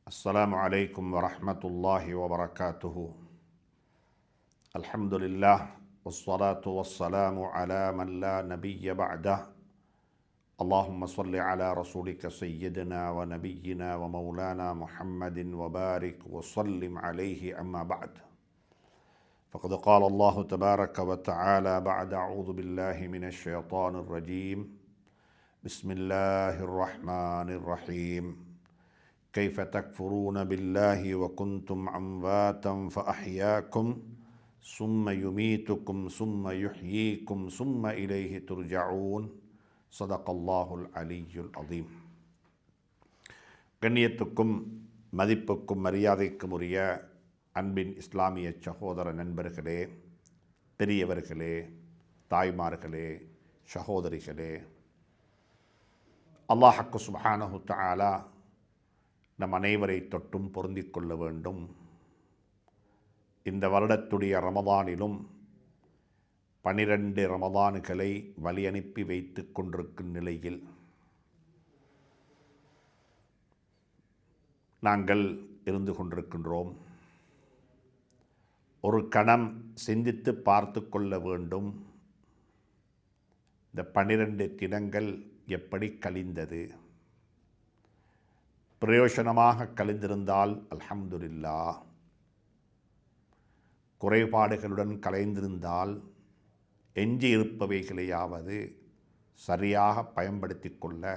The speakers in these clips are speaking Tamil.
السلام عليكم ورحمة الله وبركاته. الحمد لله والصلاة والسلام على من لا نبي بعده. اللهم صل على رسولك سيدنا ونبينا ومولانا محمد وبارك وسلم عليه. أما بعد، فقد قال الله تبارك وتعالى بعد أعوذ بالله من الشيطان الرجيم. بسم الله الرحمن الرحيم. كيف تكفرون بالله وكنتم أمواتا فأحياكم ثم يميتكم ثم يحييكم ثم إليه ترجعون. صدق الله العلي العظيم. கண்ணியத்துக்கும் மதிப்புக்கும் மரியாதைக்கும் உரிய அன்பின் இஸ்லாமிய சகோதர நண்பர்களே, பெரியவர்களே, தாய்மார்களே, சகோதரிகளே, அல்லாஹ் சுப்ஹானஹு தஆலா நம் அனைவரை தொட்டும் பொருந்திக் கொள்ள வேண்டும். இந்த வருடத்துடைய ரமதானிலும் 12 ரமதான்களை வழி அனுப்பி வைத்து கொண்டிருக்கும் நிலையில் நாங்கள் இருந்து கொண்டிருக்கின்றோம். ஒரு கணம் சிந்தித்து பார்த்து கொள்ள வேண்டும். இந்த 12 தினங்கள் எப்படி கழிந்தது? பிரயோஜனமாக கழிந்திருந்தால் அல்ஹம்துலில்லாஹ், குறைபாடுகளுடன் கலைந்திருந்தால் எஞ்சி இருப்பவைகளையாவது சரியாக பயன்படுத்தி கொள்ள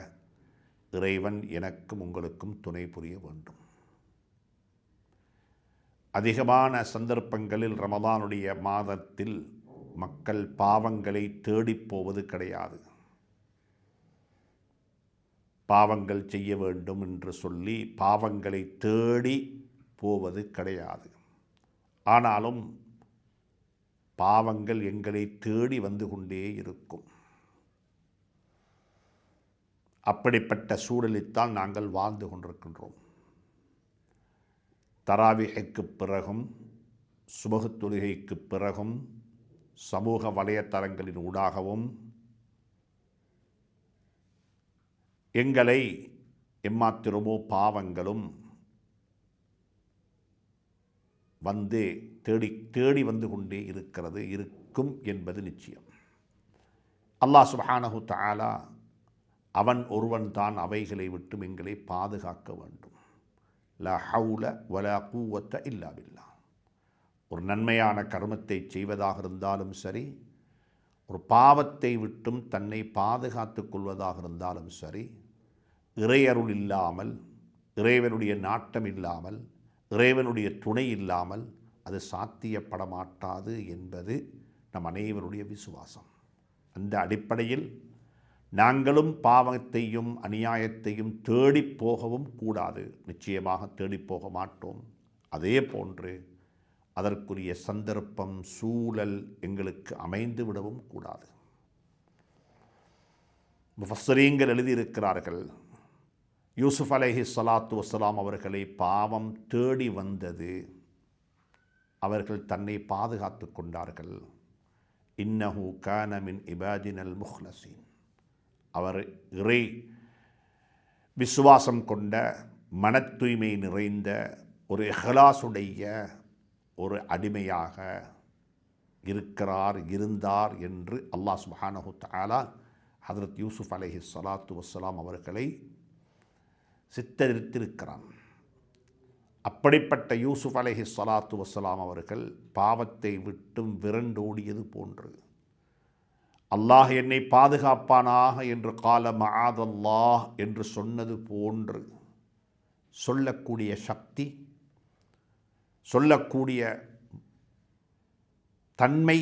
இறைவன் எனக்கும் உங்களுக்கும் துணை புரிய வேண்டும். அதிகமான சந்தர்ப்பங்களில் ரமதானுடைய மாதத்தில் மக்கள் பாவங்களை தேடிப் போவது கிடையாது. பாவங்கள் செய்ய வேண்டும் என்று சொல்லி பாவங்களை தேடி போவது கிடையாது. ஆனாலும் பாவங்கள் எங்களை தேடி வந்து கொண்டே இருக்கும். அப்படிப்பட்ட சூழலில்தான் நாங்கள் வாழ்ந்து கொண்டிருக்கின்றோம். தராவிஹுக்கு பிறகும் சுபஹ் தொழுகைக்கு பிறகும் சமூக வலைத்தளங்களின் ஊடாகவும் எங்களை எம்மாத்திரமோ பாவங்களும் வந்து தேடி வந்து கொண்டே இருக்கும் என்பது நிச்சயம். அல்லாஹ் சுப்ஹானஹு தஆலா அவன் ஒருவன் தான் அவைகளை விட்டும் எங்களை பாதுகாக்க வேண்டும். லா ஹவுல வலா குவத்த இல்லா பில்லாஹ். ஒரு நன்மையான கர்மத்தை செய்வதாக இருந்தாலும் சரி, ஒரு பாவத்தை விட்டும் தன்னை பாதுகாத்து கொள்வதாக இருந்தாலும் சரி, இறையருள் இல்லாமல், இறைவனுடைய நாட்டம் இல்லாமல், இறைவனுடைய துணை இல்லாமல் அது சாத்தியப்பட மாட்டாது என்பது நம் அனைவருடைய விசுவாசம். அந்த அடிப்படையில் நாங்களும் பாவத்தையும் அநியாயத்தையும் தேடி போகவும் கூடாது. நிச்சயமாக தேடி போக மாட்டோம். அதே போன்று அதற்குரிய சந்தர்ப்பம், சூழல் எங்களுக்கு அமைந்து விடவும் கூடாது. முஃபஸ்ஸரீன்கள் எழுதியிருக்கிறார்கள், யூசுப் அலைஹிஸ்ஸலாத்து வஸ்ஸலாம் அவர்களை பாவம் தேடி வந்தது, அவர்கள் தன்னை பாதுகாத்து கொண்டார்கள். இன்னஹு கான மின் இபாதினல் முஹ்லஸீன். அவர் இறை விசுவாசம் கொண்ட, மன தூய்மை நிறைந்த, ஒரு இஹ்லாஸுடைய ஒரு அடிமையாக இருந்தார் என்று அல்லாஹ் சுப்ஹானஹு தஆலா ஹதரத் யூசுப் அலைஹிஸ்ஸலாத்து வஸ்ஸலாம் அவர்களை சித்தரித்திருக்கிறான். அப்படிப்பட்ட யூசுப் அலைஹிஸ்ஸலாத்து வஸ்ஸலாம் அவர்கள் பாவத்தை விட்டும் விரண்டோடியது போன்று, அல்லாஹ் என்னை பாதுகாப்பானாக என்று கால மஆதல்லாஹ் என்று சொன்னது போன்று சொல்லக்கூடிய சக்தி, சொல்லக்கூடிய தன்மை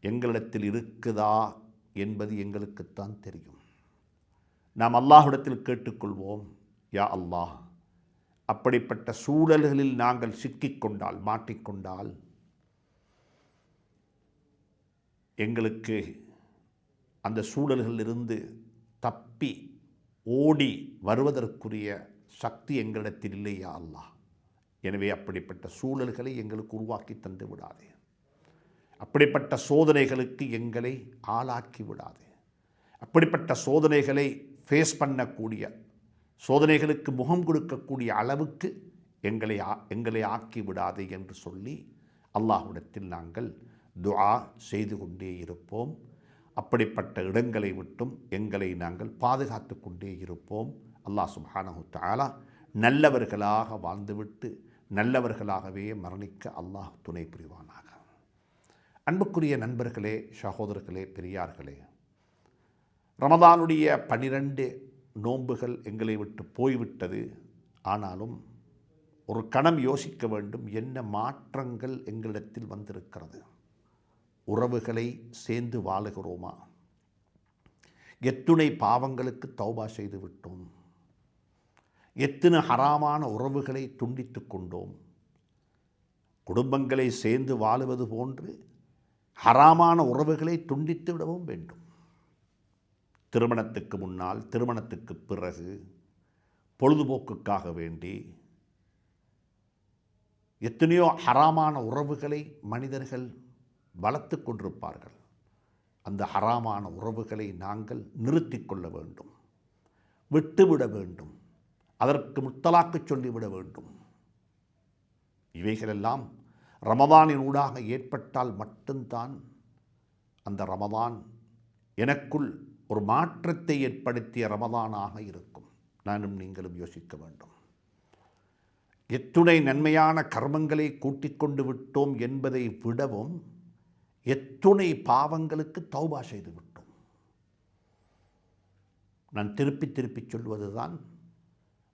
எங்களிடத்தில் இருக்குதா என்பது எங்களுக்குத்தான் தெரியும். நாம் அல்லாஹ்விடத்தில் கேட்டுக்கொள்வோம், யா அல்லாஹ், அப்படிப்பட்ட சூழல்களில் நாங்கள் சிக்கிக்கொண்டால், மாட்டிக்கொண்டால் எங்களுக்கு அந்த சூழல்களிலிருந்து தப்பி ஓடி வருவதற்குரிய சக்தி எங்களிடத்தில் இல்லை யா அல்லாஹ். எனவே அப்படிப்பட்ட சூழல்களை எங்களுக்கு உருவாக்கி தந்து விடாதே. அப்படிப்பட்ட சோதனைகளுக்கு எங்களை ஆளாக்கி விடாதே. அப்படிப்பட்ட சோதனைகளை ஃபேஸ் பண்ணக்கூடிய சோதனைகளுக்கு முகம் கொடுக்கக்கூடிய அளவுக்கு எங்களை ஆக்கி விடாதே என்று சொல்லி அல்லாஹ்விடத்தில் நாங்கள் துஆ செய்து கொண்டே இருப்போம். அப்படிப்பட்ட இடங்களை விட்டும் எங்களை நாங்கள் பாதுகாத்து கொண்டே இருப்போம். அல்லாஹ் சுப்ஹானஹு தஆலா நல்லவர்களாக வாழ்ந்துவிட்டு நல்லவர்களாகவே மரணிக்க அல்லாஹ் துணை புரிவானாக. அன்புக்குரிய நண்பர்களே, சகோதரர்களே, பெரியார்களே, ரமதானுடைய 12 நோன்புகள் எங்களை விட்டு போய்விட்டது. ஆனாலும் ஒரு கணம் யோசிக்க வேண்டும், என்ன மாற்றங்கள் எங்களிடத்தில் வந்திருக்கிறது? உறவுகளை சேர்ந்து வாழுகிறோமா? எத்துணை பாவங்களுக்கு தௌபா செய்து விட்டோம்? எத்தனை ஹராமான உறவுகளை துண்டித்து கொண்டோம்? குடும்பங்களை சேர்ந்து வாழுவது போன்று ஹராமான உறவுகளை துண்டித்து விடவும் வேண்டும். திருமணத்துக்கு முன்னால், திருமணத்துக்கு பிறகு, பொழுதுபோக்குக்காக வேண்டி எத்தனையோ ஹராமான உறவுகளை மனிதர்கள் வளர்த்து கொண்டிருப்பார்கள். அந்த ஹராமான உறவுகளை நாங்கள் நிறுத்தி கொள்ள வேண்டும், விட்டுவிட வேண்டும், அதற்கு முத்தலாக்கு சொல்லிவிட வேண்டும். இவைகளெல்லாம் ரமதானின் ஊடாக ஏற்பட்டால் மட்டும்தான் அந்த ரமதான் எனக்குள் ஒரு மாற்றத்தை ஏற்படுத்திய ரமதானாக இருக்கும். நானும் நீங்களும் யோசிக்க வேண்டும். எத்துணை நன்மையான கர்மங்களை கூட்டிக் கொண்டு விட்டோம் என்பதை விடவும் எத்துணை பாவங்களுக்கு தௌபா செய்து விட்டோம். நான் திருப்பி திருப்பி சொல்வதுதான்,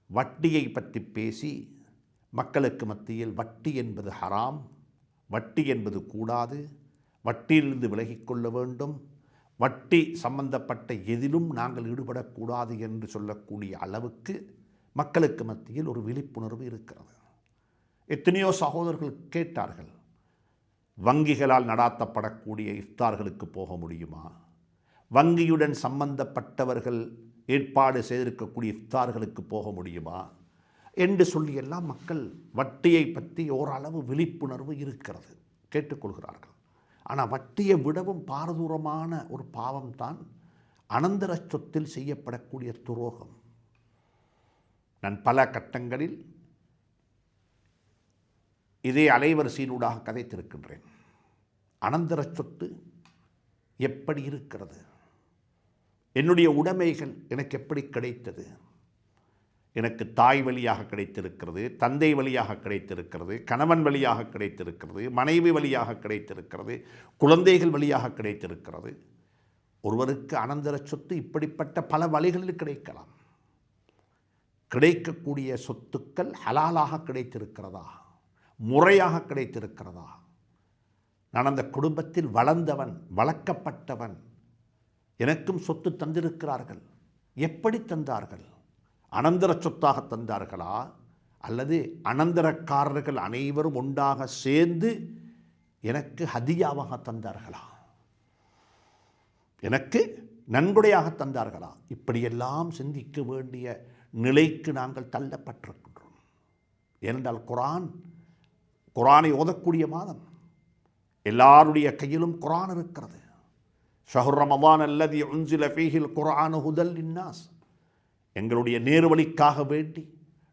வட்டியை பற்றி பேசி மக்களுக்கு மத்தியில் வட்டி என்பது ஹராம், வட்டி என்பது கூடாது, வட்டியிலிருந்து விலகிக்கொள்ள வேண்டும், வட்டி சம்பந்தப்பட்ட எதிலும் நாங்கள் ஈடுபடக்கூடாது என்று சொல்லக்கூடிய அளவுக்கு மக்களுக்கு மத்தியில் ஒரு விழிப்புணர்வு இருக்கிறது. எத்தனையோ சகோதரர்கள் கேட்டார்கள், வங்கிகளால் நடாத்தப்படக்கூடிய இஃப்தார்களுக்கு போக முடியுமா? வங்கியுடன் சம்பந்தப்பட்டவர்கள் ஏற்பாடு செய்திருக்கக்கூடிய இஃப்தார்களுக்கு போக முடியுமா என்று சொல்லியெல்லாம் மக்கள் வட்டியை பற்றி ஓரளவு விழிப்புணர்வு இருக்கிறது, கேட்டுக்கொள்கிறார்கள். ஆனால் வட்டியை விடவும் பாரதூரமான ஒரு பாவம்தான் அனந்தர சொத்தில் செய்யப்படக்கூடிய துரோகம். நான் பல கட்டங்களில் இதே அலைவரிசையினூடாக கதைத்திருக்கின்றேன். அனந்தர சொத்து எப்படி இருக்கிறது? என்னுடைய உடைமைகள் எனக்கு எப்படி கிடைத்தது? எனக்கு தாய் வழியாக கிடைத்திருக்கிறது, தந்தை வழியாக கிடைத்திருக்கிறது, கணவன் வழியாக கிடைத்திருக்கிறது, மனைவி வழியாக கிடைத்திருக்கிறது, குழந்தைகள் வழியாக கிடைத்திருக்கிறது. ஒருவருக்கு அனந்தர சொத்து இப்படிப்பட்ட பல வழிகளில் கிடைக்கலாம். கிடைக்கக்கூடிய சொத்துக்கள் ஹலாலாக கிடைத்திருக்கிறதா, முறையாக கிடைத்திருக்கிறதா? நான் அந்த குடும்பத்தில் வளர்ந்தவன், வளர்க்கப்பட்டவன், எனக்கும் சொத்து தந்திருக்கிறார்கள். எப்படி தந்தார்கள்? அனந்தர சொத்தாக தந்தார்களா, அல்லது அனந்தரக்காரர்கள் அனைவரும் ஒன்றாக சேர்ந்து எனக்கு ஹதியாவாக தந்தார்களா, எனக்கு நன்கொடையாக தந்தார்களா? இப்படியெல்லாம் சிந்திக்க வேண்டிய நிலைக்கு நாங்கள் தள்ளப்பட்டிருக்கின்றோம். ஏனென்றால் குரானை ஓதக்கூடிய மாதம், எல்லாருடைய கையிலும் குரான் இருக்கிறது. ஷஹ்ரு ரமதான் அல்லதி உன்சில ஃபீஹில் குர்ஆனு ஹுதல் லின்னாஸ். எங்களுடைய நேர்வழிக்காக வேண்டி,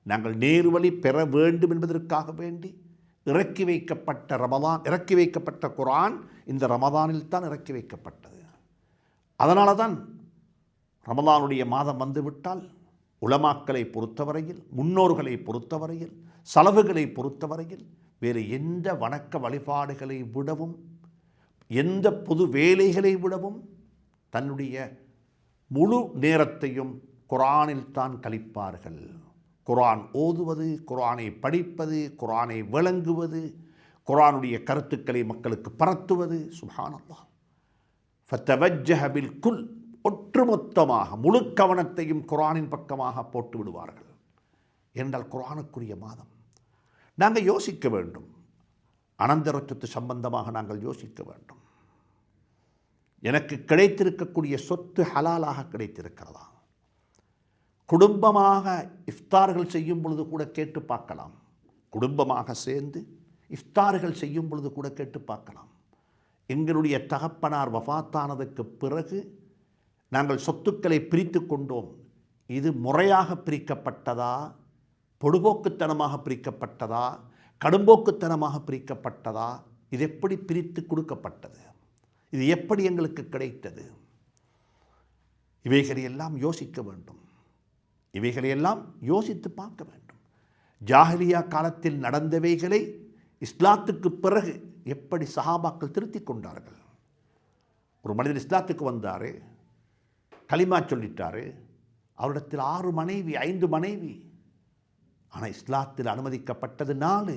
நாங்கள் நேர்வழி பெற வேண்டும் என்பதற்காக வேண்டி இறக்கி வைக்கப்பட்ட குர்ஆன் இந்த ரமதானில் தான் இறக்கி வைக்கப்பட்டது. அதனால தான் ரமதானுடைய மாதம் வந்துவிட்டால் உலமாக்களை பொறுத்தவரையில், முன்னோர்களை பொறுத்தவரையில், சலவுகளை பொறுத்தவரையில் வேறு எந்த வணக்க வழிபாடுகளை விடவும், எந்த பொது வேலைகளை விடவும் தன்னுடைய முழு நேரத்தையும் குர்ஆனில் தான் கழிப்பார்கள். குர்ஆன் ஓதுவது, குர்ஆனை படிப்பது, குர்ஆனை விளங்குவது, குர்ஆனுடைய கருத்துக்களை மக்களுக்கு பரத்துவது. சுப்ஹானல்லாஹ். ஃபதவஜ்ஜஹ பில் குல், ஒட்டுமொத்தமாக முழு கவனத்தையும் குர்ஆனின் பக்கமாக போட்டு விடுவார்கள். என்றால் குர்ஆனுக்குரிய மாதம். நாங்கள் யோசிக்க வேண்டும், அனந்தர சொத்து சம்பந்தமாக நாங்கள் யோசிக்க வேண்டும். எனக்கு கிடைத்திருக்கக்கூடிய சொத்து ஹலாலாக கிடைத்திருக்கிறதா? குடும்பமாக இஃப்தார்கள் செய்யும் பொழுது கூட கேட்டு பார்க்கலாம். குடும்பமாக சேர்ந்து இஃப்தார்கள் செய்யும் பொழுது கூட கேட்டு பார்க்கலாம். எங்களுடைய தகப்பனார் வஃபாத்தானதுக்கு பிறகு நாங்கள் சொத்துக்களை பிரித்து கொண்டோம். இது முறையாக பிரிக்கப்பட்டதா, பொடுபோக்குத்தனமாக பிரிக்கப்பட்டதா, கடும்போக்குத்தனமாக பிரிக்கப்பட்டதா, இது எப்படி பிரித்து கொடுக்கப்பட்டது, இது எப்படி எங்களுக்கு கிடைத்தது? இவைகளையெல்லாம் யோசிக்க வேண்டும், இவைகளையெல்லாம் யோசித்து பார்க்க வேண்டும். ஜாஹிலியா காலத்தில் நடந்தவைகளை இஸ்லாத்துக்கு பிறகு எப்படி சஹாபாக்கள் திருத்திக் கொண்டார்கள். ஒரு மனிதர் இஸ்லாத்துக்கு வந்தார், கலிமா சொல்லிட்டார், அவரிடத்தில் 6 மனைவி 5 மனைவி, ஆனால் இஸ்லாத்தில் அனுமதிக்கப்பட்டது 4.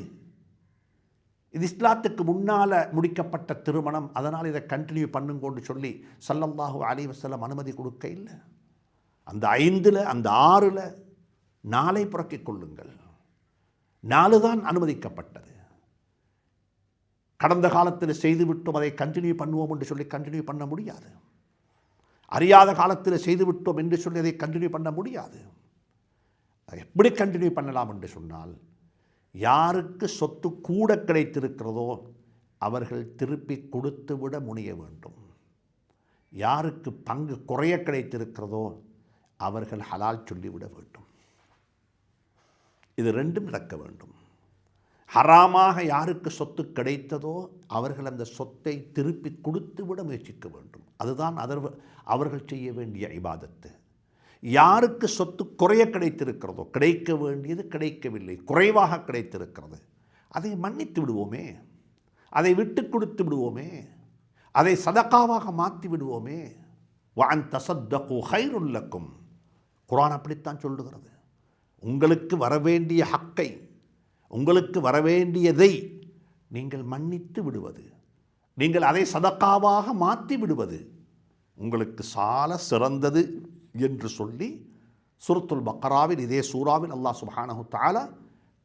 இது இஸ்லாத்துக்கு முன்னால் முடிக்கப்பட்ட திருமணம், அதனால் இதை கண்டினியூ பண்ணுங்கொண்டு சொல்லி ஸல்லல்லாஹு அலைஹி வஸல்லம் அனுமதி கொடுக்க இல்லை. அந்த 5ல் அந்த 6ல் 4 புறக்கிக் கொள்ளுங்கள். 4 தான் அனுமதிக்கப்பட்டது. கடந்த காலத்தில் செய்துவிட்டோம், அதை கண்டினியூ பண்ணுவோம் என்று சொல்லி கண்டினியூ பண்ண முடியாது. அறியாத காலத்தில் செய்துவிட்டோம் என்று சொல்லி அதை கண்டினியூ பண்ண முடியாது. எப்படி கண்டினியூ பண்ணலாம் என்று சொன்னால், யாருக்கு சொத்து கூட கிடைத்திருக்கிறதோ அவர்கள் திருப்பி கொடுத்து விட முனைய வேண்டும். யாருக்கு பங்கு குறைய கிடைத்திருக்கிறதோ அவர்கள் ஹலால் சொல்லிவிட வேண்டும். இது 2ம் நடக்க வேண்டும். ஹராமாக யாருக்கு சொத்து கிடைத்ததோ அவர்கள் அந்த சொத்தை திருப்பி கொடுத்து விட முயற்சிக்க வேண்டும். அதுதான் அவர்கள் செய்ய வேண்டிய இபாதத்து. யாருக்கு சொத்து குறைய கிடைத்திருக்கிறதோ, கிடைக்க வேண்டியது கிடைக்கவில்லை, குறைவாக கிடைத்திருக்கிறது, அதை மன்னித்து விடுவோமே, அதை விட்டு கொடுத்து விடுவோமே, அதை சதகாவாக மாற்றி விடுவோமே. வஅன் தஸத்தகு கைருல் லக்கும், குர்ஆன் அப்படித்தான் சொல்லுகிறது. உங்களுக்கு வரவேண்டிய ஹக்கை, உங்களுக்கு வரவேண்டியதை நீங்கள் மன்னித்து விடுவது, நீங்கள் அதை சதகாவாக மாற்றி விடுவது உங்களுக்கு சால சிறந்தது என்று சொல்லி சூரத்துல் பக்ராவில், இதே சூராவில் அல்லாஹ் சுப்ஹானஹு தஆலா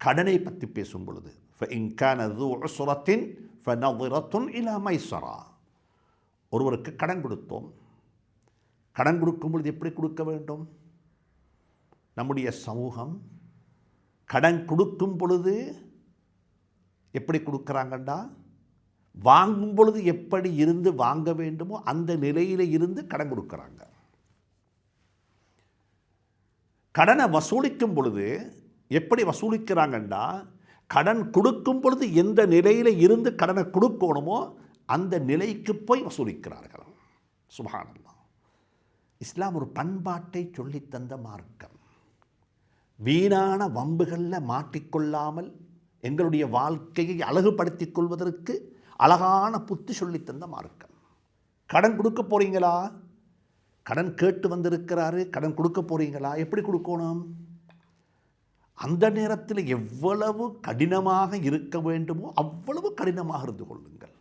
கடனை பற்றி பேசும் பொழுது فَإِنْ كَانَ ذُو عُسْرَةٍ فَنَظِرَةٌ إِلَى مَيْسَرَةٍ, ஒருவருக்கு கடன் கொடுத்தோம். கடன் கொடுக்கும் பொழுது எப்படி கொடுக்க வேண்டும்? நம்முடைய சமூகம் கடன் கொடுக்கும் பொழுது எப்படி கொடுக்குறாங்கண்டா, வாங்கும் பொழுது எப்படி இருந்து வாங்க வேண்டுமோ அந்த நிலையில் இருந்து கடன் கொடுக்குறாங்க. கடனை வசூலிக்கும் பொழுது எப்படி வசூலிக்கிறாங்கண்டா, கடன் கொடுக்கும் பொழுது எந்த நிலையில் இருந்து கடனை கொடுக்கணுமோ அந்த நிலைக்கு போய் வசூலிக்கிறார்கள். சுப்ஹானல்லாஹ். இஸ்லாம் ஒரு பண்பாட்டை சொல்லித்தந்த மார்க்கம். வீணான வம்புகளில் மாட்டிக்கொள்ளாமல் எங்களுடைய வாழ்க்கையை அழகுபடுத்திக் கொள்வதற்கு அழகான புத்தி சொல்லித்தந்த மார்க்கம். கடன் கொடுக்க போகிறீங்களா? கடன் கேட்டு வந்திருக்கிறாரு, கடன் கொடுக்க போகிறீங்களா? எப்படி கொடுக்கணும்? அந்த நேரத்தில் எவ்வளவு கடினமாக இருக்க வேண்டுமோ அவ்வளவு கடினமாக இருந்து கொள்ளுங்கள்.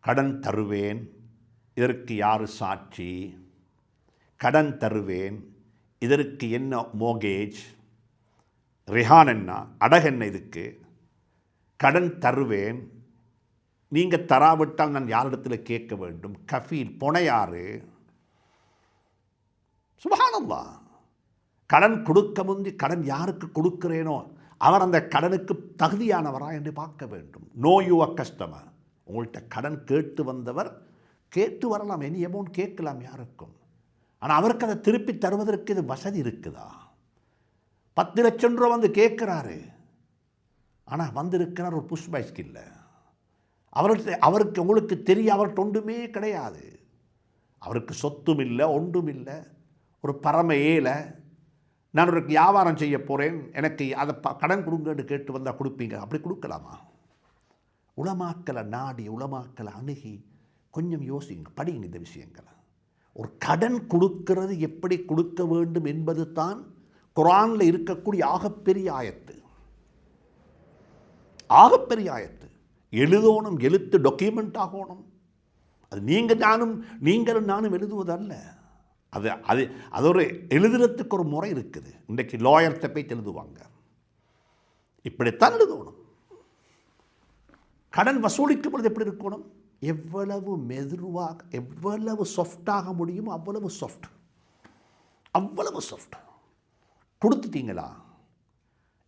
கடன் தருவேன், இதற்கு யார் சாட்சி? கடன் தருவேன், இதற்கு என்ன மோகேஜ், ரிஹான் என்ன, அடகு என்ன, இதுக்கு கடன் தருவேன், நீங்கள் தராவிட்டால் நான் யாரிடத்தில் கேட்க வேண்டும், கஃபீல் பொனையாறு. சுப்ஹானல்லாஹ். கடன் கொடுக்க முந்தி கடன் யாருக்கு கொடுக்கிறேனோ அவர் அந்த கடனுக்கு தகுதியானவரா என்று பார்க்க வேண்டும். No your customer. உங்கள்கிட்ட கடன் கேட்டு வந்தவர் கேட்டு வரலாம், எனி அமௌண்ட் கேட்கலாம் யாருக்கும். ஆனால் அவருக்கு அதை திருப்பி தருவதற்கு இது வசதி இருக்குதா? 10 லட்சம் ரூபா வந்து கேட்குறாரு, ஆனால் வந்திருக்கிறார் ஒரு புஷ் பைஸ்கில்ல. அவருக்கு உங்களுக்கு தெரிய அவர்கிட்ட ஒன்றுமே கிடையாது. அவருக்கு சொத்தும் இல்லை, ஒன்றும் இல்லை, ஒரு பரம ஏழை. நான் ஒரு வியாபாரம் செய்ய போகிறேன், எனக்கு அதை கடன் கொடுங்கன்னு கேட்டு வந்தால் கொடுப்பீங்க? அப்படி கொடுக்கலாமா? உலமாக்களை நாடி, உலமாக்களை அணுகி கொஞ்சம் யோசிங்க, படிங்க இந்த விஷயங்களை. ஒரு கடன் கொடுக்கிறது எப்படி கொடுக்க வேண்டும் என்பது தான் குர்ஆனில் இருக்கக்கூடிய ஆகப்பெரிய ஆயத்து. ஆகப்பெரிய ஆயத்து. எழுதணும், எழுத்து டாக்குமெண்ட் ஆகணும். அது நீங்களும் நானும் எழுதுவதல்ல. அது ஒரு எழுதுறதுக்கு ஒரு முறை இருக்குது. இன்றைக்கு லாயர்கிட்ட போய் எழுதுவாங்க, இப்படித்தான் எழுதணும். கடன் வசூலிக்கும் பொழுது எப்படி இருக்கணும்? எவ்வளவு மெதுவாக, எவ்வளவு சாஃப்டாக முடியுமோ அவ்வளவு சாஃப்ட், அவ்வளவு சாஃப்ட். கொடுத்துட்டீங்களா?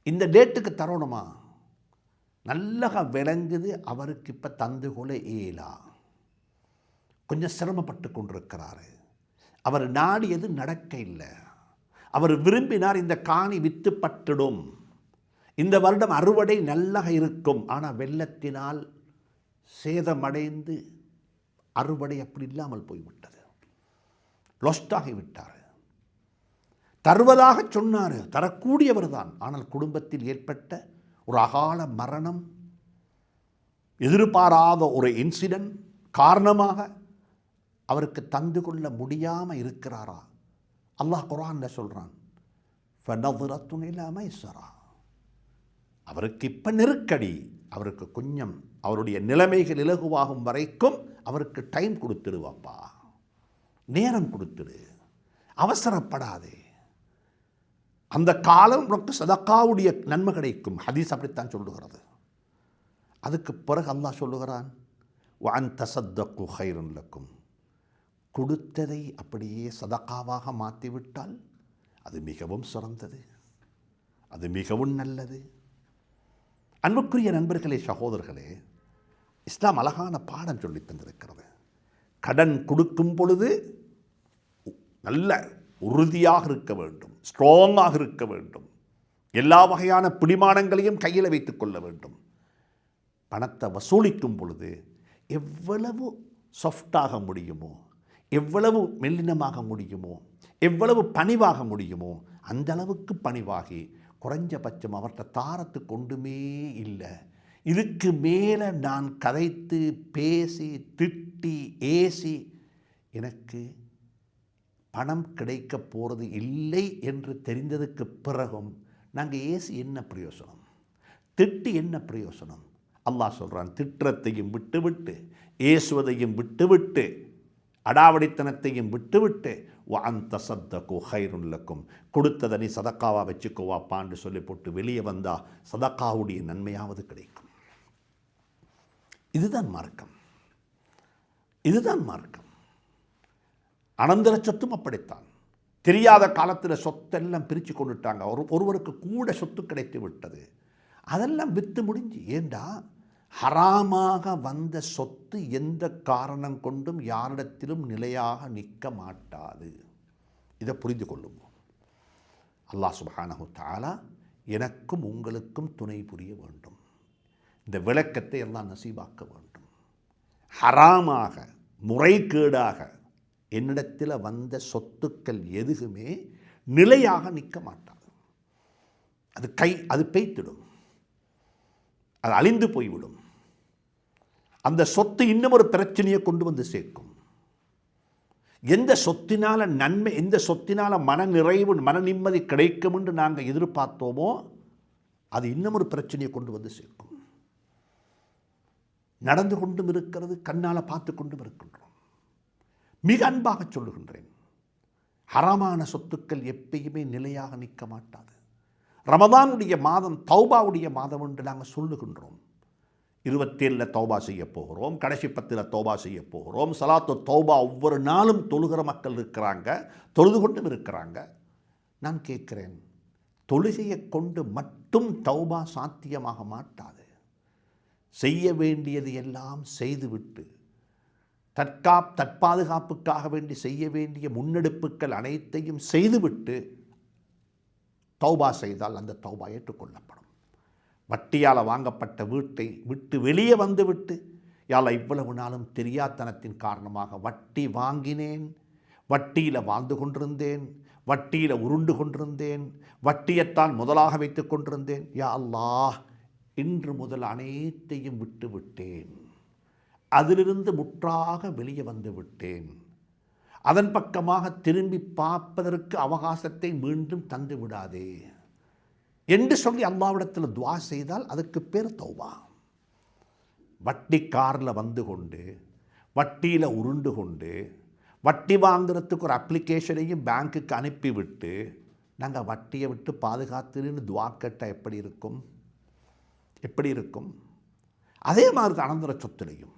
இந்த டேட்டுக்கு தரணுமா? நல்லா விளங்குது அவருக்கு இப்போ தந்து கொள்ள இயலா, கொஞ்சம் சிரமப்பட்டு கொண்டிருக்கிறாரு, அவர் நாடியது நடக்க இல்லை, அவர் விரும்பினார் இந்த காணி வித்துப்பட்டுடும், இந்த வருடம் அறுவடை நல்லா இருக்கும். ஆனால் வெள்ளத்தினால் சேதமடைந்து அறுவடை அப்படி இல்லாமல் போய்விட்டது. லொஸ்டாகி விட்டார். தருவதாக சொன்னார், தரக்கூடியவர் தான். ஆனால் குடும்பத்தில் ஏற்பட்ட ஒரு அகால மரணம், எதிர்பாராத ஒரு இன்சிடென்ட் காரணமாக அவருக்கு தந்து கொள்ள முடியாமல் இருக்கிறாரா? அல்லாஹ் குர்ஆன்ல சொல்கிறான், ஃபனظரத்துன் இலா மைஸரா. அவருக்கு இப்போ நெருக்கடி, அவருக்கு கொஞ்சம் அவருடைய நிலைமைகள் இலகுவாகும் வரைக்கும் அவருக்கு டைம் கொடுத்துடுவாப்பா, நேரம் கொடுத்துடு, அவசரப்படாதே. அந்த காலம் உனக்கு சதக்காவுடைய நன்மை கிடைக்கும். ஹதீஸ் அப்படித்தான் சொல்லுகிறது. அதுக்கு பிறகு அல்லாஹ் சொல்லுகிறான், வஅன் தஸத்தகு கைருன் லக்கும். கொடுத்ததை அப்படியே சதக்காவாக மாற்றிவிட்டால் அது மிகவும் சிறந்தது, அது மிகவும் நல்லது. அன்புக்குரிய நண்பர்களே, சகோதரர்களே, இஸ்லாம் அழகான பாடம் சொல்லி தந்திருக்கிறது. கடன் கொடுக்கும் பொழுது நல்ல உறுதியாக இருக்க வேண்டும், ஸ்ட்ராங்காக இருக்க வேண்டும், எல்லா வகையான பிடிமானங்களையும் கையில் வைத்துக் கொள்ள வேண்டும். பணத்தை வசூலிக்கும் பொழுது எவ்வளவு சாஃப்டாக முடியுமோ, எவ்வளவு மெல்லினமாக முடியுமோ, எவ்வளவு பணிவாக முடியுமோ அந்த அளவுக்கு பணிவாகி, குறைஞ்சபட்சம் அவர்கிட்ட தாரத்து கொண்டுமே இல்லை, இதுக்கு மேலே நான் கதைத்து பேசி திட்டி ஏசி எனக்கு பணம் கிடைக்க போகிறது இல்லை என்று தெரிந்ததுக்கு பிறகும் நாங்கள் ஏசி என்ன பிரயோசனம், திட்டி என்ன பிரயோசனம்? அல்லாஹ் சொல்கிறான், திட்டத்தையும் விட்டுவிட்டு, ஏசுவதையும் விட்டுவிட்டு, அடாவடித்தனத்தையும் விட்டுவிட்டு, வஅன் தஸத்தகு கைருன் லக்கும். கொடுத்ததை நீ சதக்காவா வச்சுக்கோவாப்பான்னு சொல்லி போட்டு வெளியே வந்தால் சதக்காவுடைய நன்மையாவது கிடைக்கும். இதுதான் மார்க்கம், இதுதான் மார்க்கம். அனந்தர சொத்தும் அப்படித்தான். தெரியாத காலத்தில் சொத்தெல்லாம் பிரித்து கொண்டுட்டாங்க. ஒருவருக்கு கூட சொத்து கிடைத்து விட்டது. அதெல்லாம் விற்று முடிஞ்சு. ஏண்டா, ஹராமாக வந்த சொத்து எந்த காரணம் கொண்டும் யாரிடத்திலும் நிலையாக நிற்க மாட்டாது. இதை புரிந்து கொள்ளுவோம். அல்லாஹ் சுப்ஹானஹு தஆலா எனக்கும் உங்களுக்கும் துணை புரிய வேண்டும். இந்த விளக்கத்தை எல்லாம் நசீபாக்க வேண்டும். ஹராமாக முறைகேடாக என்னிடத்தில் வந்த சொத்துக்கள் எதுவுமே நிலையாக நிற்க மாட்டாது. அது பெய்த்திடும், அது அழிந்து போய்விடும். அந்த சொத்து இன்னும் ஒரு பிரச்சனையை கொண்டு வந்து சேர்க்கும். எந்த சொத்தினால நன்மை, எந்த சொத்தினால மன நிறைவு, மன நிம்மதி கிடைக்கும் என்று நாங்கள் எதிர்பார்த்தோமோ அது இன்னும் ஒரு பிரச்சனையை கொண்டு வந்து சேர்க்கும். நடந்து கொண்டும் இருக்கிறது, கண்ணால் பார்த்து கொண்டும் இருக்கின்றோம். மிக அன்பாக சொல்லுகின்றேன், ஹராமான சொத்துக்கள் எப்பயுமே நிலையாக நிற்க மாட்டாது. ரமதானுடைய மாதம் தௌபாவுடைய மாதம் என்று நாங்கள் சொல்லுகின்றோம். 27 தௌபா செய்ய போகிறோம், கடைசி 10 தௌபா செய்ய போகிறோம். சலாத்து தௌபா ஒவ்வொரு நாளும் தொழுகிற மக்கள் இருக்கிறாங்க, தொழுது கொண்டும் இருக்கிறாங்க. நான் கேட்கிறேன், தொழுகையை கொண்டு மட்டும் தௌபா சாத்தியமாக மாட்டாது. செய்ய வேண்டியது எல்லாம் செய்துவிட்டு, தற்பாதுகாப்புக்காக வேண்டி செய்ய வேண்டிய முன்னெடுப்புகள் அனைத்தையும் செய்துவிட்டு தௌபா செய்தால் அந்த தௌபா ஏற்றுக்கொள்ளப்படும். வட்டியால் வாங்கப்பட்ட வீட்டை விட்டு வெளியே வந்துவிட்டு, யாழ் இவ்வளவு நாளும் தெரியாத்தனத்தின் காரணமாக வட்டி வாங்கினேன், வட்டியில் வாழ்ந்து கொண்டிருந்தேன், வட்டியில் உருண்டு கொண்டிருந்தேன், வட்டியைத்தான் முதலாக வைத்து கொண்டிருந்தேன், யா அல்லாஹ் இன்று முதல் அனைத்தையும் விட்டு விட்டேன், அதிலிருந்து முற்றாக வெளியே வந்து விட்டேன், அதன் பக்கமாக திரும்பி பார்ப்பதற்கு அவகாசத்தை மீண்டும் தந்து விடாதே என்று சொல்லி அல்லாஹ்விடத்தில் துஆ செய்தால் அதுக்கு பேர் தௌபா. வட்டிக்காரில் வந்து கொண்டு, வட்டியில் உருண்டு கொண்டு, வட்டி வாங்குறதுக்கு ஒரு அப்ளிகேஷனையும் பேங்க்குக்கு அனுப்பிவிட்டு நாங்கள் வட்டியை விட்டு பாதுகாத்துன்னு துஆ கேட்டால் எப்படி இருக்கும்? எப்படி இருக்கும்? அதே மாதிரி தான் அனந்தர சொத்துலையும்.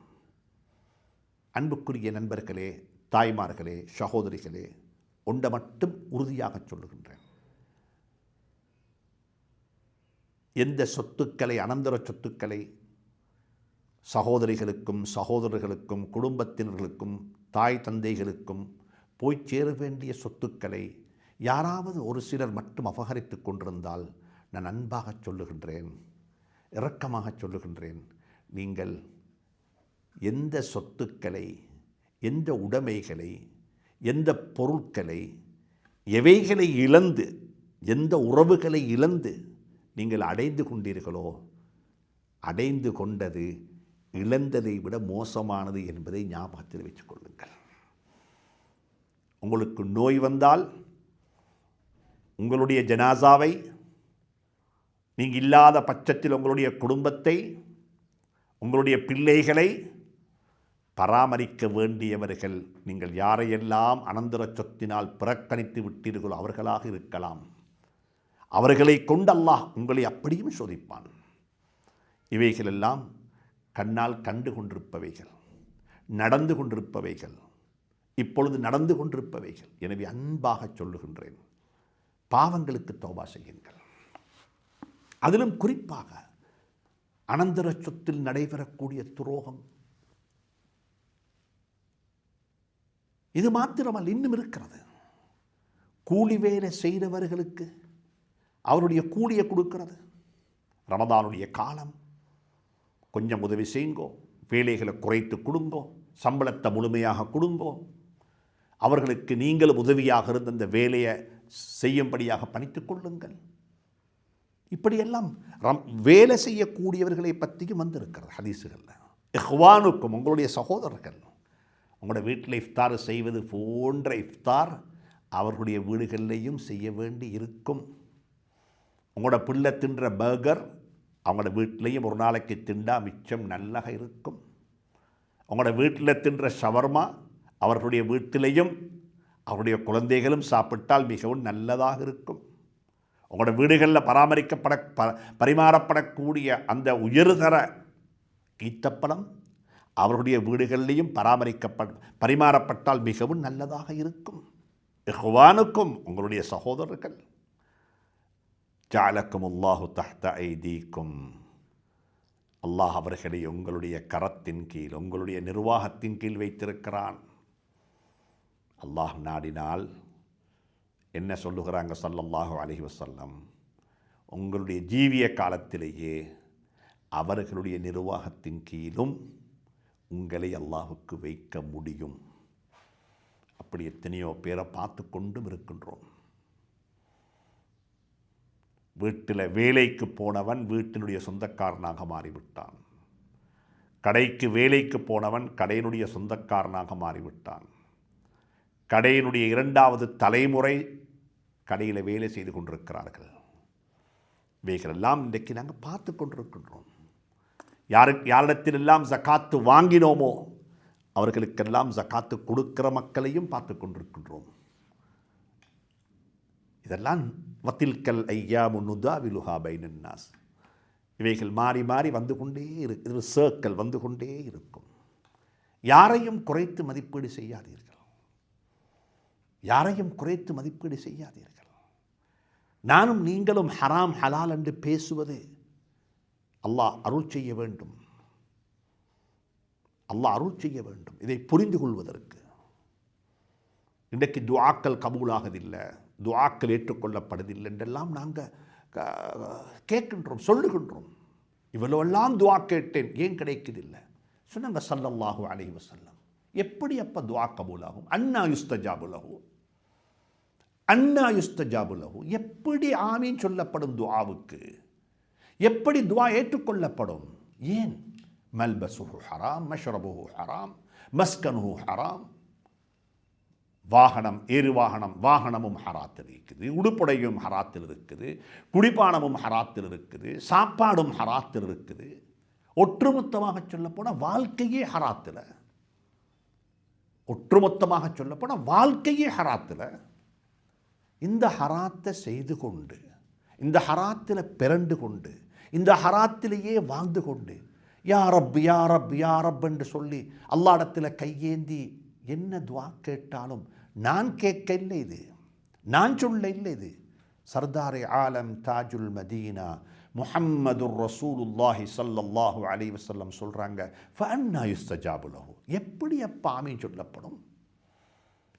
அன்புக்குரிய நண்பர்களே, தாய்மார்களே, சகோதரிகளே, ஒன்றை மட்டும் உறுதியாக சொல்லுகின்றேன், எந்த சொத்துக்களை, அனந்தர சொத்துக்களை சகோதரிகளுக்கும் சகோதரர்களுக்கும் குடும்பத்தினர்களுக்கும் தாய் தந்தைகளுக்கும் போய் சேர வேண்டிய சொத்துக்களை யாராவது ஒரு சிலர் மட்டும் அபகரித்து கொண்டிருந்தால் நான் அன்பாக சொல்லுகின்றேன், இரக்கமாக சொல்லுகின்றேன், நீங்கள் எந்த சொத்துக்களை, எந்த உடைமைகளை, எந்த பொருட்களை, எவைகளை இழந்து, எந்த உறவுகளை இழந்து நீங்கள் அடைந்து கொண்டீர்களோ, அடைந்து கொண்டது இழந்ததை விட மோசமானது என்பதை ஞாபகத்தில் வைத்துக் கொள்ளுங்கள். உங்களுக்கு நோய் வந்தால் உங்களுடைய ஜனாசாவை, நீங்கள் இல்லாத பட்சத்தில் உங்களுடைய குடும்பத்தை, உங்களுடைய பிள்ளைகளை பராமரிக்க வேண்டியவர்கள் நீங்கள் யாரையெல்லாம் அனந்தர சொத்தினால் புறக்கணித்து விட்டீர்களோ அவர்களாக இருக்கலாம். அவர்களை கொண்டு அல்லாஹ் உங்களை அப்படியும் சோதிப்பான். இவைகளெல்லாம் கண்ணால் கண்டு கொண்டிருப்பவைகள், நடந்து கொண்டிருப்பவைகள், இப்பொழுது நடந்து கொண்டிருப்பவைகள். எனவே அன்பாக சொல்லுகின்றேன், பாவங்களுக்கு தௌபா செய்யுங்கள். அதிலும் குறிப்பாக அனந்தர சொத்தில் நடைபெறக்கூடிய துரோகம் இது மாத்திரமல்ல, இன்னும் இருக்கிறது. கூலி வேலை செய்தவர்களுக்கு அவருடைய கூலியை கொடுக்கிறது. ரமதானுடைய காலம், கொஞ்சம் உதவி செய்யுங்கோ, வேலைகளை குறைத்து கொடுங்கோ, சம்பளத்தை முழுமையாக கொடுங்கோ, அவர்களுக்கு நீங்களும் உதவியாக இருந்த அந்த வேலையை செய்யும்படியாக பணித்துக் கொள்ளுங்கள். இப்படியெல்லாம் வேலை செய்யக்கூடியவர்களை பற்றியும் வந்திருக்கிறது ஹதீஸுகளில். இஹ்வானுக்கும், உங்களுடைய சகோதரர்கள், உங்களோட வீட்டில் இஃப்தார் செய்வது போன்ற இஃப்தார் அவர்களுடைய வீடுகளிலேயும் செய்ய வேண்டி இருக்கும். உங்களோட பிள்ளை தின்ற பர்கர் அவங்களோட வீட்டிலையும் ஒரு நாளைக்கு திண்டா மிச்சம் நல்லா இருக்கும். உங்களோட வீட்டில் தின்ற ஷவர்மா அவர்களுடைய வீட்டிலையும் அவருடைய குழந்தைகளும் சாப்பிட்டால் மிகவும் நல்லதாக இருக்கும். உங்களோட வீடுகளில் பரிமாறப்படக்கூடிய அந்த உயர்தர ஈத்தப்பழம் அவர்களுடைய வீடுகளிலையும் பரிமாறப்பட்டால் மிகவும் நல்லதாக இருக்கும். இஹ்வானுக்கும், உங்களுடைய சகோதரர்கள். ஜஅலக்குமுல்லாஹு தஹ்த ஐதீக்கும், அல்லாஹ் அவர்களை உங்களுடைய கரத்தின் கீழ், உங்களுடைய நிர்வாகத்தின் கீழ் வைத்திருக்கிறான். அல்லாஹ் நாடினால் என்ன சொல்லுகிறாங்க ஸல்லல்லாஹு அலைஹி வஸல்லம், உங்களுடைய ஜீவிய காலத்திலேயே அவர்களுடைய நிர்வாகத்தின் கீழும் உங்களை அல்லாஹுக்கு வைக்க முடியும். அப்படி எத்தனையோ பேரை பார்த்து கொண்டும் இருக்கின்றோம். வீட்டில் வேலைக்கு போனவன் வீட்டினுடைய சொந்தக்காரனாக மாறிவிட்டான். கடைக்கு வேலைக்கு போனவன் கடையினுடைய சொந்தக்காரனாக மாறிவிட்டான். கடையினுடைய இரண்டாவது தலைமுறை கடையில் வேலை செய்து கொண்டிருக்கிறார்கள். இவைகளெல்லாம் இன்றைக்கு நாங்கள் பார்த்து கொண்டிருக்கின்றோம். யாரிடத்திலெல்லாம் ஜக்காத்து வாங்கினோமோ அவர்களுக்கெல்லாம் ஜக்காத்து கொடுக்கிற மக்களையும் பார்த்து கொண்டிருக்கின்றோம். இதெல்லாம் வத்தில்கல் ஐயாமு நுதாவிலுஹா பைனன் நாஸ், இவைகள் மாறி மாறி வந்து கொண்டே இருக்கு. இது சர்க்கிள் வந்து கொண்டே இருக்கும். யாரையும் குறைத்து மதிப்பீடு செய்யாதீர்கள். யாரையும் குறைத்து மதிப்பீடு செய்யாதீர்கள். நானும் நீங்களும் ஹராம் ஹலால் என்று பேசுவது அல்லாஹ் அருள் செய்ய வேண்டும். அல்லாஹ் அருள் செய்ய வேண்டும். இதை புரிந்து கொள்வதற்கு இன்றைக்கு துஆக்கள் கபூலாகதில்லை, துஆக்கள் ஏற்றுக்கொள்ளப்படுவதில்லை என்றெல்லாம் நாங்கள் கேட்கின்றோம், சொல்லுகின்றோம். இவ்வளவெல்லாம் துஆ கேட்டேன், ஏன் கிடைக்குதில்லை? சொன்னாங்க ஸல்லல்லாஹு அலைஹி வஸல்லம், எப்படி அப்போ துஆ கபூலாகும்? அன்னா யுஸ்தஜாபு லஹு, அன்னா யுஸ்தஜாபு லஹு. எப்படி ஆமீன் சொல்லப்படும் துஆவுக்கு? எப்படி துஆ ஏற்றுக்கொள்ளப்படும்? ஏன்? மல்பசுஹு ஹராம், மஷ்ரபுஹு ஹராம், மஸ்கனுஹு ஹராம். வாகனம், ஏறு வாகனமும் ஹராத்தில் இருக்குது, உடுப்புடையும் ஹராத்தில் இருக்குது, குடிப்பானமும் ஹராத்தில் இருக்குது, சாப்பாடும் ஹராத்தில் இருக்குது. ஒட்டுமொத்தமாக சொல்லப்போனால் வாழ்க்கையே ஹராத்தில். ஒட்டுமொத்தமாக சொல்லப்போனால் வாழ்க்கையே ஹராத்தில். இந்த ஹராத்தை செய்து கொண்டு, இந்த ஹராத்தில் பிறண்டு கொண்டு, இந்த ஹராத்திலேயே வாழ்ந்து கொண்டு யா ரப் யா ரப் யா ரப் என்று சொல்லி அல்லாஹ்விடத்தில் கையேந்தி என்ன துஆ கேட்டாலும் நான் கேட்க இல்லை, இது நான் சொல்ல இல்லை, இது சர்தாரே ஆலம் தாஜுல் மதீனா முஹம்மதுர் ரசூலுல்லாஹி ஸல்லல்லாஹு அலைஹி வஸல்லம் சொல்கிறாங்க, ஃபஅன்னா யுஸ்தஜாபு லஹு. எப்படி அப்போ ஆமீன் சொல்லப்படும்?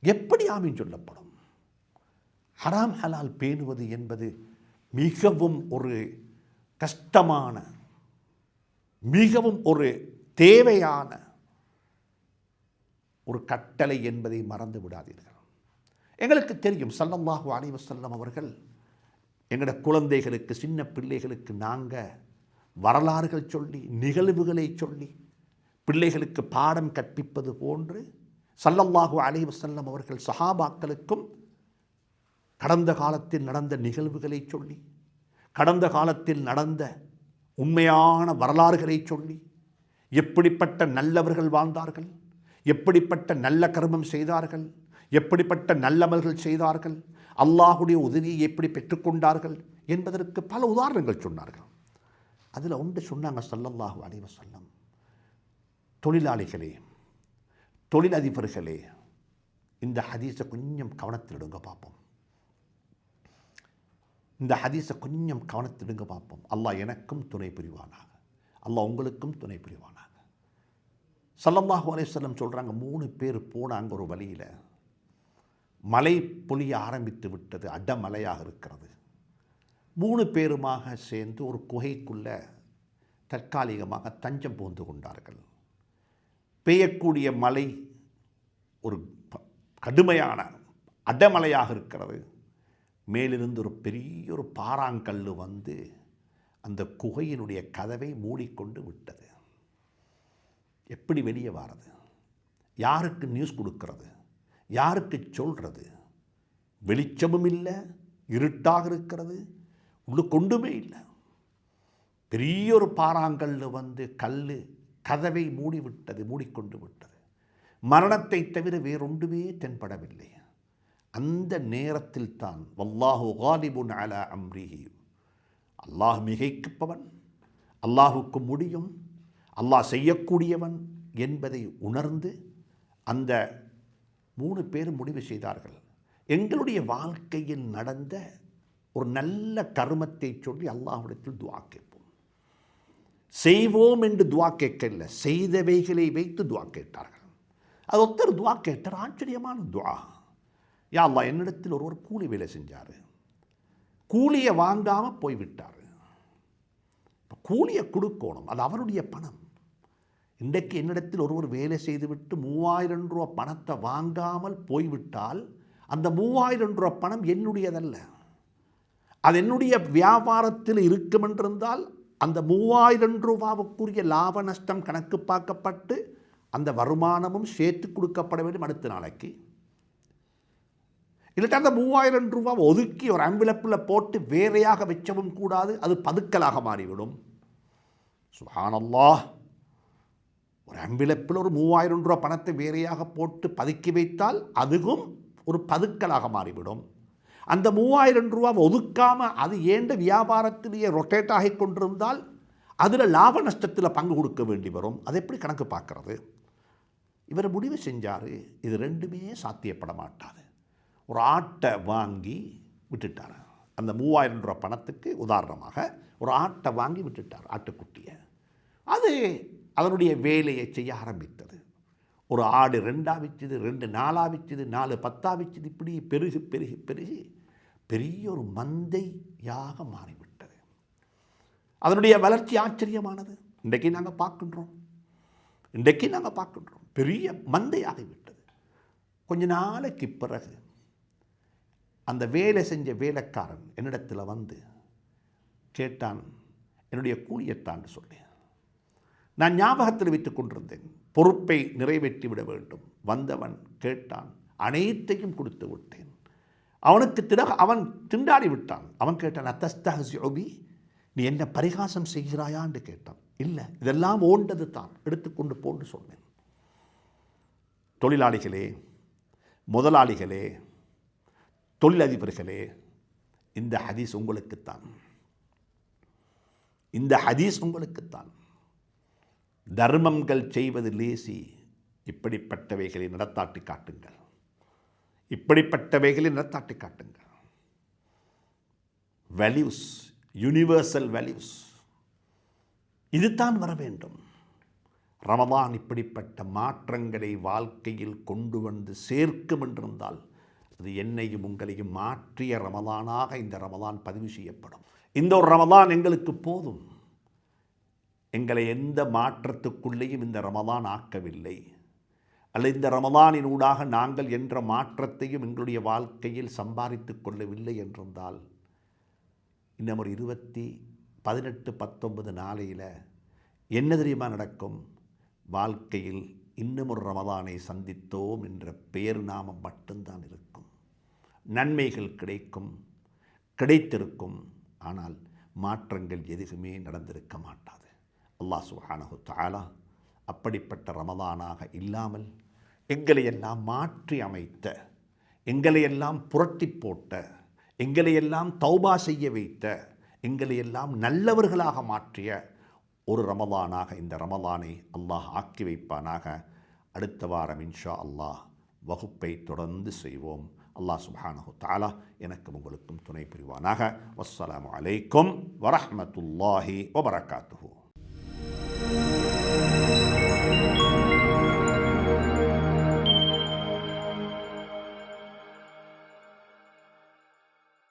எப்படி ஆமீன் சொல்லப்படும்? ஹராம் ஹலால் பேணுவது என்பது மிகவும் ஒரு கஷ்டமான, மிகவும் ஒரு தேவையான ஒரு கட்டளை என்பதை மறந்து விடாதீர்கள். எங்களுக்கு தெரியும் ஸல்லல்லாஹு அலைஹி வஸல்லம் அவர்கள் எங்களோட குழந்தைகளுக்கு, சின்ன பிள்ளைகளுக்கு நாங்கள் வரலாறுகள் சொல்லி, நிகழ்வுகளை சொல்லி பிள்ளைகளுக்கு பாடம் கற்பிப்பது போன்று ஸல்லல்லாஹு அலைஹி வஸல்லம் அவர்கள் சஹாபாக்களுக்கும் கடந்த காலத்தில் நடந்த நிகழ்வுகளை சொல்லி, கடந்த காலத்தில் நடந்த உண்மையான வரலாறுகளை சொல்லி, எப்படிப்பட்ட நல்லவர்கள் வாழ்ந்தார்கள், எப்படிப்பட்ட நல்ல கர்மம் செய்தார்கள், எப்படிப்பட்ட நல்லமல்கள் செய்தார்கள், அல்லாஹுடைய உதவியை எப்படி பெற்றுக்கொண்டார்கள் என்பதற்கு பல உதாரணங்கள் சொன்னார்கள். அதில் ஒன்று சொன்னாங்க ஸல்லல்லாஹு அலைஹி வஸல்லம், தொழிலாளிகளே, தொழிலதிபர்களே, இந்த ஹதீஸை கொஞ்சம் கவனத்திலிடுங்க பார்ப்போம். இந்த ஹதீஸை கொஞ்சம் கவனத்திடுங்க பார்ப்போம். அல்லாஹ் எனக்கும் துணை புரிவானாக, அல்லாஹ் உங்களுக்கும் துணை புரிவானாக. ஸல்லல்லாஹு அலைஹி வஸல்லம் சொல்கிறாங்க, 3 பேர் போனாங்க ஒரு வழியில். மழை பொழிய ஆரம்பித்து விட்டது, அடமழையாக இருக்கிறது. 3 பேருமாக சேர்ந்து ஒரு குகைக்குள்ளே தற்காலிகமாக தஞ்சம் புகுந்து கொண்டார்கள். பெய்யக்கூடிய மழை ஒரு கடுமையான அடமழையாக இருக்கிறது. மேலிருந்து ஒரு பெரிய ஒரு பாறாங்கல் வந்து அந்த குகையினுடைய கதவை மூடிக்கொண்டு விட்டது. எப்படி வெளியே வாரது? யாருக்கு நியூஸ் கொடுக்கிறது? யாருக்கு சொல்கிறது? வெளிச்சமும் இல்லை, இருட்டாக இருக்கிறது, உள்ளுக்கு ஒன்றுமே இல்லை. பெரிய ஒரு பாறாங்கல் வந்து கதவை மூடிக்கொண்டு விட்டது. மரணத்தை தவிர வேறொன்றுமே தென்படவில்லை. அந்த நேரத்தில் தான் வல்லாஹு காலிபுன் அலா அம்ரிஹி, அல்லாஹ் மிகைப்பவன், அல்லாஹுக்கு முடியும், அல்லாஹ் செய்யக்கூடியவன் என்பதை உணர்ந்து அந்த 3 பேர் முடிவு செய்தார்கள், எங்களுடைய வாழ்க்கையில் நடந்த ஒரு நல்ல கர்மத்தை சொல்லி அல்லாஹ்விடத்தில் துஆ கேட்போம். செய்வோம் என்று துஆ கேட்கல, செய்தவைகளை வைத்து துஆ கேட்டார்கள். அது ஒருத்தர் துஆ கேட்டார், ஆச்சரியமான துஆ. யா அல்லாஹ், என்னிடத்தில் ஒருவர் கூலி வேலை செஞ்சார், கூலியை வாங்காமல் போய்விட்டார். கூலியை கொடுக்கணும், அது அவருடைய பணம். இன்றைக்கு என்னிடத்தில் ஒருவர் வேலை செய்துவிட்டு 3000 ரூபா பணத்தை வாங்காமல் போய்விட்டால் அந்த 3000 ரூபா பணம் என்னுடையதல்ல, அது என்னுடைய வியாபாரத்தில் இருக்கும் என்றிருந்தால் அந்த 3000 ரூபாவுக்குரிய லாப நஷ்டம் கணக்கு பார்க்கப்பட்டு அந்த வருமானமும் சேர்த்து கொடுக்கப்பட வேண்டும் அடுத்த நாளைக்கு. இல்லாட்டி அந்த 3000 ரூபாவை ஒதுக்கி ஒரு அம்பிளப்பில் போட்டு வேறையாக வச்சவும் கூடாது, அது பதுக்கலாக மாறிவிடும். சுப்ஹானல்லாஹ், ஒரு அம்பிளப்பில் ஒரு 3000 ரூபா பணத்தை வேறையாக போட்டு பதுக்கி வைத்தால் அதுவும் ஒரு பதுக்கலாக மாறிவிடும். அந்த 3000 ரூபாவை ஒதுக்காமல் அது ஏண்ட வியாபாரத்திலேயே ரொட்டேட் ஆகி கொண்டிருந்தால் அதில் லாப நஷ்டத்தில் பங்கு கொடுக்க வேண்டி வரும். அதை எப்படி கணக்கு பார்க்கறது? இவர் முடிவு செஞ்சார், இது ரெண்டுமே சாத்தியப்பட மாட்டாது. ஒரு ஆட்டை வாங்கி விட்டுட்டார். அந்த 3000 ரூபா பணத்துக்கு உதாரணமாக ஒரு ஆட்டை வாங்கி விட்டுட்டார், ஆட்டுக்குட்டியை. அது அதனுடைய வேலையை செய்ய ஆரம்பித்தது. ஒரு ஆடு 2 விச்சுது, 2 4 விச்சுது, 4 10 விச்சுது. இப்படி பெருகி பெருகி பெருகி பெரிய ஒரு மந்தையாக மாறிவிட்டது. அதனுடைய வளர்ச்சி ஆச்சரியமானது. இன்றைக்கு நாங்கள் பார்க்கின்றோம், பெரிய மந்தையாகிவிட்டது. கொஞ்ச நாளைக்கு பிறகு அந்த வேலை செஞ்ச வேலைக்காரன் என்னிடத்தில் வந்து கேட்டான், என்னுடைய கூலியத்தான்னு சொல்லி. நான் ஞாபகத்தில் வைத்துக் கொண்டிருந்தேன், பொறுப்பை நிறைவேற்றிவிட வேண்டும். வந்தவன் கேட்டான், அனைத்தையும் கொடுத்து விட்டேன். அவன் திண்டாடி விட்டான். அவன் கேட்டான், அத்தஸ்தஹ்ஸிஉபி, நீ என்ன பரிகாசம் செய்கிறாயான்னு கேட்டான். இல்லை, இதெல்லாம் ஓண்டது தான், எடுத்துக்கொண்டு போன்னு சொன்னேன். தொழிலாளிகளே, முதலாளிகளே, தொழிலதிபர்களே, இந்த ஹதீஸ் உங்களுக்குத்தான், இந்த ஹதீஸ் உங்களுக்குத்தான். தர்மங்கள் செய்வது லேசி, இப்படிப்பட்டவைகளை நடத்தாட்டி காட்டுங்கள், இப்படிப்பட்டவைகளை நடத்தாட்டி காட்டுங்கள். வேல்யூஸ், யூனிவர்சல் வேல்யூஸ், இதுதான் வர வேண்டும். ரமதான் இப்படிப்பட்ட மாற்றங்களை வாழ்க்கையில் கொண்டு வந்து சேர்க்கும் என்றிருந்தால் அது என்னையும் உங்களையும் மாற்றிய ரமலானாக இந்த ரமலான் பதிவு செய்யப்படும். இந்த ஒரு ரமலான் எங்களுக்கு போதும். எங்களை எந்த மாற்றத்துக்குள்ளேயும் இந்த ரமலான் ஆக்கவில்லை, அல்ல இந்த ரமலானினூடாக நாங்கள் என்ற மாற்றத்தையும் எங்களுடைய வாழ்க்கையில் சம்பாதித்து கொள்ளவில்லை என்றிருந்தால் இன்னும் ஒரு 18-19 நாளையில் என்ன தெரியுமா நடக்கும்? வாழ்க்கையில் இன்னும் ஒரு ரமலானை சந்தித்தோம் என்ற பெயர் நாமம் மட்டும்தான் இருக்கும். நன்மைகள் கிடைத்திருக்கும், ஆனால் மாற்றங்கள் எதுவுமே நடந்திருக்க மாட்டாது. அல்லாஹ் சுப்ஹானஹு தஆலா அப்படிப்பட்ட ரமலானாக இல்லாமல் எங்களையெல்லாம் மாற்றி அமைத்த, எங்களையெல்லாம் புரட்டி போட்ட, எங்களையெல்லாம் தௌபா செய்ய வைத்த, எங்களையெல்லாம் நல்லவர்களாக மாற்றிய ஒரு ரமலானாக இந்த ரமலானை அல்லாஹ் ஆக்கி வைப்பானாக. அடுத்த வாரம் இன்ஷா அல்லாஹ் வகுப்பை தொடர்ந்து செய்வோம். அல்லாஹ் சுப்ஹானஹு தஆலா எனக்கும் உங்களுக்கும் துணை புரிவானாக. வஸ்ஸலாமு அலைக்கும் வரஹ்மத்துல்லாஹி வபரகாத்துஹு.